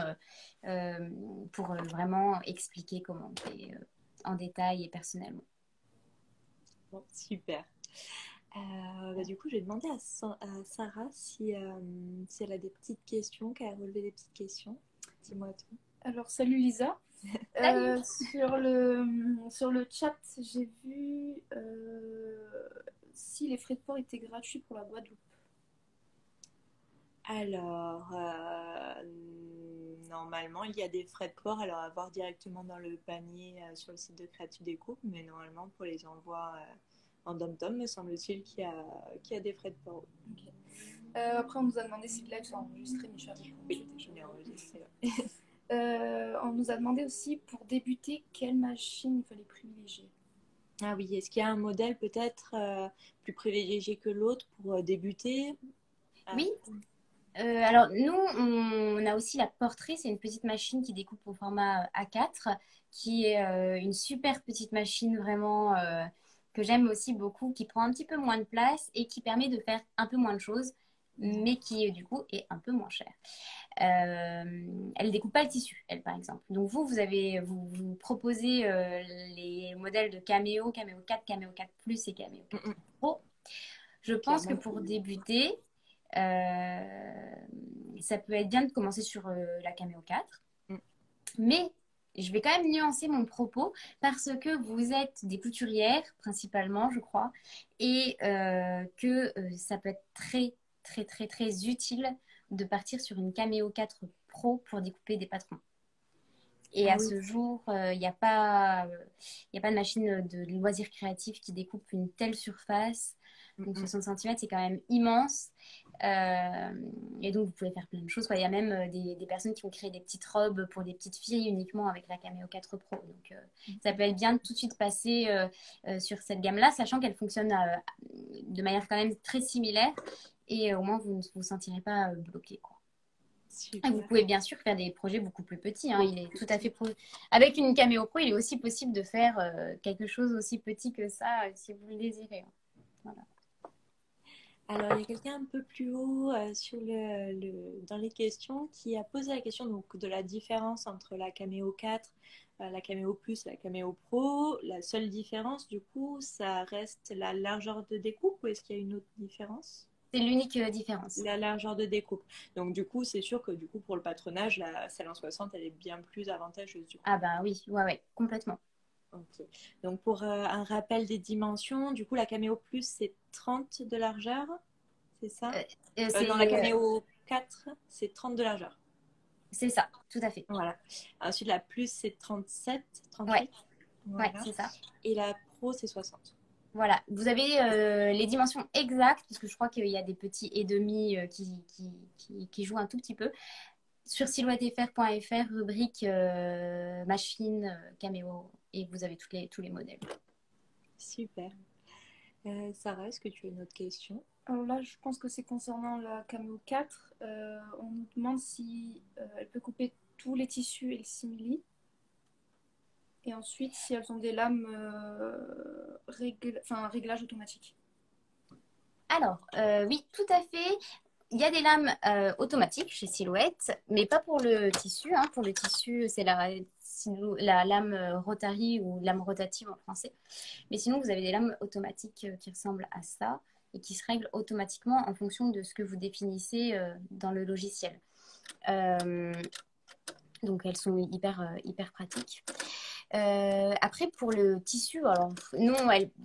S2: euh, pour vraiment expliquer comment on fait en détail et personnellement.
S1: Bon, super. Du coup, je vais demander à Sarah si elle a des petites questions, qu'elle a relevé des petites questions. Dis-moi tout.
S3: Alors, salut Lisa.
S2: Salut.
S3: Sur le chat, j'ai vu si les frais de port étaient gratuits pour la Guadeloupe.
S1: Alors, normalement, il y a des frais de port. Alors, à voir directement dans le panier sur le site de Créative Découpe. Mais normalement, pour les envois en dom-tom, me semble-t-il qu'il y a des frais de port.
S3: Ok. Après, on nous a demandé si le live soit enregistré, mais je suis avec vous.
S1: Oui, je l'ai enregistré.
S3: On nous a demandé aussi pour débuter quelle machine il fallait privilégier.
S1: Ah oui, est-ce qu'il y a un modèle peut-être plus privilégié que l'autre pour débuter?
S2: Oui. Alors, nous, on a aussi la Portrait. C'est une petite machine qui découpe au format A4, qui est une super petite machine vraiment que j'aime aussi beaucoup, qui prend un petit peu moins de place et qui permet de faire un peu moins de choses, mais qui, du coup, est un peu moins chère. Elle découpe pas le tissu, elle, par exemple. Donc, vous proposez les modèles de Cameo 4, Cameo 4 Plus et Cameo 4 Pro. Je pense que
S1: Clairement.
S2: pour débuter, ça peut être bien de commencer sur la Cameo 4.
S1: Mm.
S2: Mais je vais quand même nuancer mon propos parce que vous êtes des couturières, principalement, je crois, et que ça peut être très, très, très, très utile de partir sur une Cameo 4 Pro pour découper des patrons. Et
S1: Ah
S2: à
S1: oui.
S2: ce jour, il n'y a pas, y a pas de machine de loisirs créatifs qui découpe une telle surface. Donc 60 cm, c'est quand même immense. Et donc, vous pouvez faire plein de choses, quoi. Il y a même des personnes qui ont créé des petites robes pour des petites filles uniquement avec la Cameo 4 Pro. Donc, ça peut être bien de tout de suite passer sur cette gamme-là, sachant qu'elle fonctionne de manière quand même très similaire. Et au moins, vous ne vous sentirez pas bloqué, quoi. Et vous
S1: Super.
S2: pouvez bien sûr faire des projets beaucoup plus petits, hein. Il
S1: Beaucoup
S2: est
S1: plus
S2: tout à fait
S1: petit.
S2: avec une Cameo Pro, il est aussi possible de faire quelque chose aussi petit que ça si vous le désirez, hein. Voilà.
S1: Alors, il y a quelqu'un un peu plus haut sur dans les questions qui a posé la question donc, de la différence entre la Cameo 4, la Cameo Plus, la Cameo Pro. La seule différence, du coup, ça reste la largeur de découpe ou est-ce qu'il y a une autre différence?
S2: C'est l'unique différence.
S1: La largeur de découpe. Donc, du coup, c'est sûr que du coup, pour le patronage, la celle en 60, elle est bien plus avantageuse du coup.
S2: Ah bah oui, ouais, ouais, complètement.
S1: Ok. Donc, pour un rappel des dimensions, du coup, la Cameo Plus, c'est 30 de largeur, c'est ça?
S2: Euh,
S1: Dans la
S2: c'est
S1: Cameo 4, c'est 30 de largeur.
S2: c'est ça, tout à fait.
S1: Voilà. Ensuite, la Plus, c'est 37,
S2: Ouais,
S1: 38.
S2: ouais,
S1: Voilà.
S2: c'est ça.
S1: Et la Pro, c'est 60.
S2: Voilà, vous avez les dimensions exactes, parce que je crois qu'il y a des petits et demi qui jouent un tout petit peu. Sur silhouettefr.fr, rubrique machine, caméo, et vous avez tous les modèles.
S1: Super. Sarah, est-ce que tu as une autre question?
S3: Alors là, je pense que c'est concernant la Cameo 4. On nous demande si elle peut couper tous les tissus et le simili. Et ensuite, si elles ont des lames réglage automatique.
S2: Alors, oui, tout à fait. Il y a des lames automatiques chez Silhouette, mais pas pour le tissu, hein. Pour le tissu, c'est la lame rotary ou lame rotative en français. Mais sinon, vous avez des lames automatiques qui ressemblent à ça et qui se règlent automatiquement en fonction de ce que vous définissez dans le logiciel. Euh, donc, elles sont hyper pratiques. Après, pour le tissu, alors non,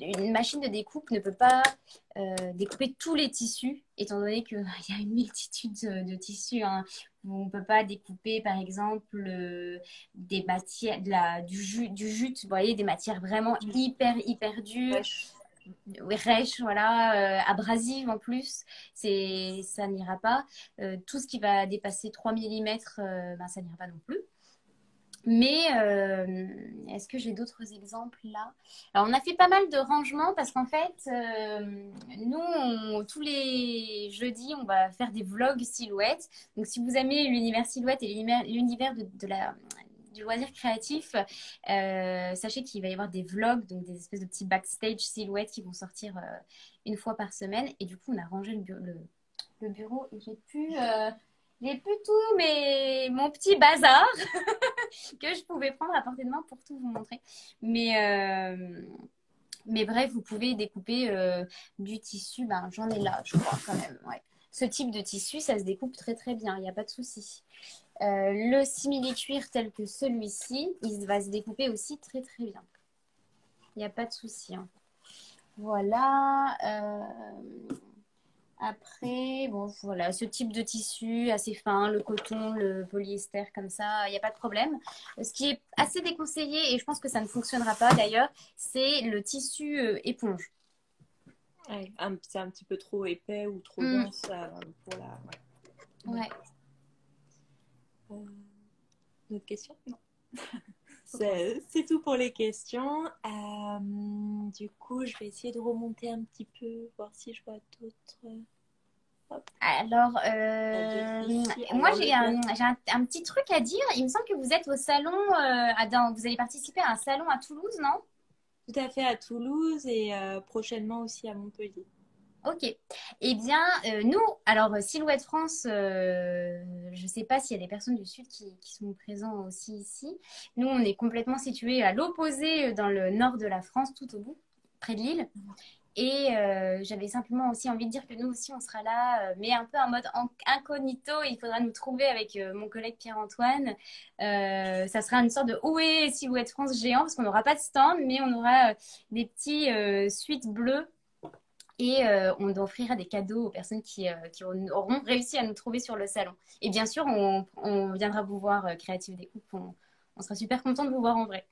S2: une machine de découpe ne peut pas découper tous les tissus, étant donné qu'il y a une multitude de tissus, hein. On ne peut pas découper, par exemple, des matières, du jute, vous voyez, des matières vraiment hyper dures,
S1: Wesh.
S2: rêches, voilà, abrasives en plus, ça n'ira pas. Tout ce qui va dépasser 3 millimètres, ben, ça n'ira pas non plus. Mais est-ce que j'ai d'autres exemples là? Alors, on a fait pas mal de rangements parce qu'en fait, nous, tous les jeudis, on va faire des vlogs silhouettes. Donc, si vous aimez l'univers silhouette et l'univers du loisir créatif, sachez qu'il va y avoir des vlogs, donc des espèces de petits backstage silhouettes qui vont sortir une fois par semaine. Et du coup, on a rangé le bureau et j'ai plus tout mon petit bazar que je pouvais prendre à portée de main pour tout vous montrer. Mais bref, vous pouvez découper du tissu. Ben, j'en ai là, je crois, quand même. Ouais. Ce type de tissu, ça se découpe très bien, il n'y a pas de souci. Le simili-cuir tel que celui-ci, il va se découper aussi très bien. Il n'y a pas de souci, hein. Voilà. Après, bon, voilà, ce type de tissu assez fin, le coton, le polyester, comme ça, il n'y a pas de problème. Ce qui est assez déconseillé, et je pense que ça ne fonctionnera pas d'ailleurs, c'est le tissu éponge.
S1: Ouais, c'est un petit peu trop épais ou trop
S2: Mm,
S1: dense pour la. Ouais.
S2: ouais.
S1: Une autre question?
S3: Non.
S1: C'est tout pour les questions. Du coup, je vais essayer de remonter un petit peu, voir si je vois d'autres. Hop,
S2: Alors,
S1: d'autres ici.
S2: moi,
S1: Alors,
S2: j'ai un petit truc à dire. Il me semble que vous êtes au salon, vous allez participer à un salon à Toulouse, non?
S1: tout à fait à Toulouse et prochainement aussi à Montpellier.
S2: Ok. Eh bien, nous, alors Silhouette France, je ne sais pas s'il y a des personnes du Sud qui sont présents aussi ici. Nous, on est complètement situés à l'opposé, dans le nord de la France, tout au bout, près de Lille. Et j'avais simplement aussi envie de dire que nous aussi, on sera là, mais un peu en mode incognito. Il faudra nous trouver avec mon collègue Pierre-Antoine. Ça sera une sorte de Où est Silhouette France géant, parce qu'on n'aura pas de stand, mais on aura des petits suites bleues et on offrira des cadeaux aux personnes qui auront réussi à nous trouver sur le salon. Et bien sûr, on viendra vous voir, Créative Découpe. On sera super content de vous voir en vrai.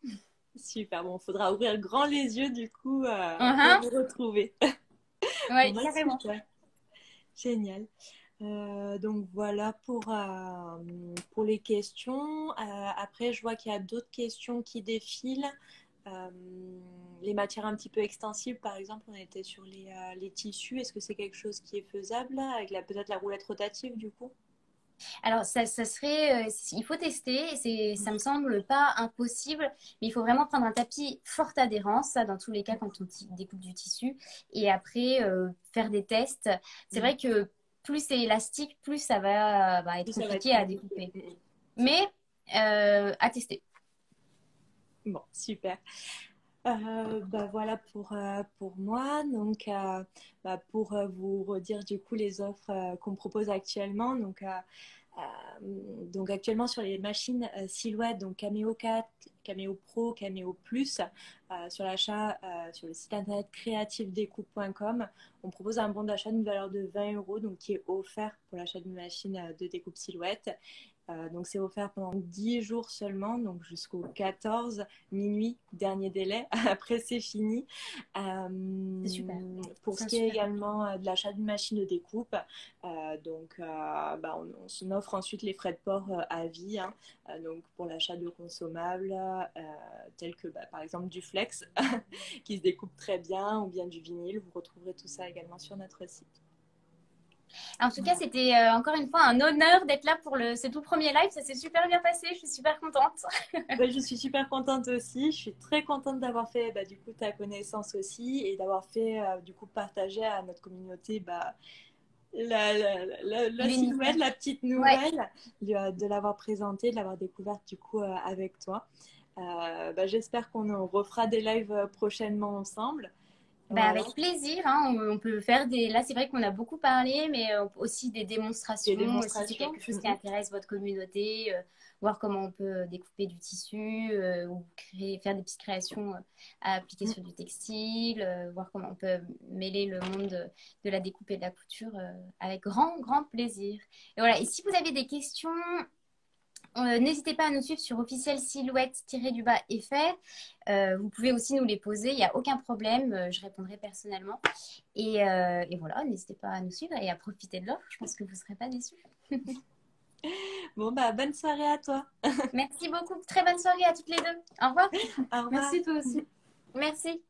S1: Super, bon, faudra ouvrir grand les yeux du coup pour
S2: Uh-huh.
S1: vous retrouver. Bon,
S2: Ouais,
S1: bah,
S2: carrément.
S1: super, génial. Donc voilà pour les questions. Après, je vois qu'il y a d'autres questions qui défilent. Euh, les matières un petit peu extensibles, par exemple, on était sur les tissus. Est-ce que c'est quelque chose qui est faisable avec peut-être la roulette rotative du coup?
S2: Alors, ça serait, il faut tester, ça me semble pas impossible, mais il faut vraiment prendre un tapis forte adhérence, ça dans tous les cas quand on découpe du tissu, et après faire des tests. C'est
S1: Mm.
S2: vrai que plus c'est élastique, plus ça va être
S1: Plus ça va être
S2: compliqué à
S1: compliqué.
S2: découper.
S1: C'est
S2: Mais
S1: vrai.
S2: à tester.
S1: Bon, super. Bah voilà pour moi. Donc, bah pour vous redire du coup les offres qu'on propose actuellement. Donc actuellement sur les machines Silhouette, donc Cameo 4, Cameo Pro, Cameo Plus, sur l'achat sur le site internet creativedécoupe.com, on propose un bon d'achat d'une valeur de 20 euros, donc qui est offert pour l'achat d'une machine de découpe Silhouette. Donc c'est offert pendant 10 jours seulement, donc jusqu'au 14 minuit, dernier délai. Après c'est fini.
S2: C'est super.
S1: Pour
S2: C'est
S1: ce
S2: un
S1: qui est
S2: super.
S1: également de l'achat d'une machine de découpe, bah, on s'en offre ensuite les frais de port à vie, hein. Donc pour l'achat de consommables tels que bah, par exemple du flex qui se découpe très bien, ou bien du vinyle. Vous retrouverez tout ça également sur notre site.
S2: En tout cas,
S1: Voilà.
S2: c'était encore une fois un honneur d'être là pour ce tout premier live. Ça s'est super bien passé. Je suis super contente.
S1: Ouais, je suis super contente aussi. Je suis très contente d'avoir fait bah, du coup ta connaissance aussi, et d'avoir fait du coup partager à notre communauté bah, la silhouette,
S2: L'univers.
S1: la petite
S2: Ouais.
S1: nouvelle, de l'avoir présentée, de l'avoir découverte du coup avec toi. Bah, j'espère qu'on en refera des lives prochainement ensemble.
S2: Ben,
S1: Voilà,
S2: avec plaisir, hein. On peut faire des. Là, c'est vrai qu'on a beaucoup parlé, mais aussi des
S1: des
S2: démonstrations. Si c'est
S1: démonstrations.
S2: quelque chose qui intéresse votre communauté, voir comment on peut découper du tissu ou faire des petites créations à appliquer sur du textile, voir comment on peut mêler le monde de la découpe et de la couture avec grand, grand plaisir. Et voilà. Et si vous avez des questions, n'hésitez pas à nous suivre sur officiel silhouette-fr. Vous pouvez aussi nous les poser, il n'y a aucun problème, je répondrai personnellement. Et voilà, n'hésitez pas à nous suivre et à profiter de l'offre, je pense que vous ne serez pas déçus.
S1: Bon, bah, bonne soirée à toi.
S2: Merci beaucoup, très bonne soirée à toutes les deux. Au revoir.
S1: Au revoir.
S3: Merci toi aussi.
S2: Merci.